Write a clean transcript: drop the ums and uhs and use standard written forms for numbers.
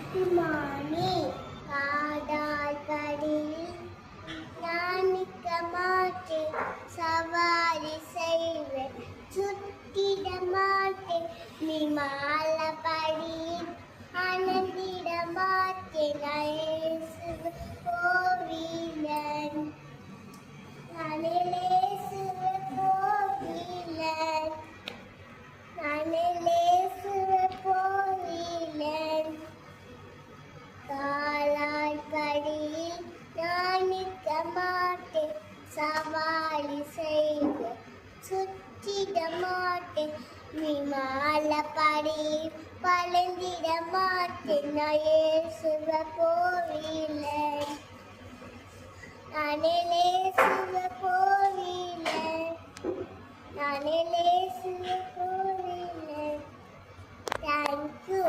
மானே காதால் படியில் நான் நிற்க மாட்டேன், சவாரி செய்வேன் சுத்திட மாட்டேன், நீ மாலை படியில் அணந்திட மாட்டேன், இயேசுவே கோவிலன் நானே இயேசுவே கோவிலன் நானே இயேசுவே கோவிலன் காலால் படியில் நான் நிற்க மாட்டேன், சவாரி செய்வேன் சுற்றிட மாட்டேன், நீ மாலை படியில் பழந்திட மாட்டேன், நான் இயேசுவே கோவிலன் நானே இயேசுவே கோவிலன் நானே இயேசுவே கோவிலன். Thank you.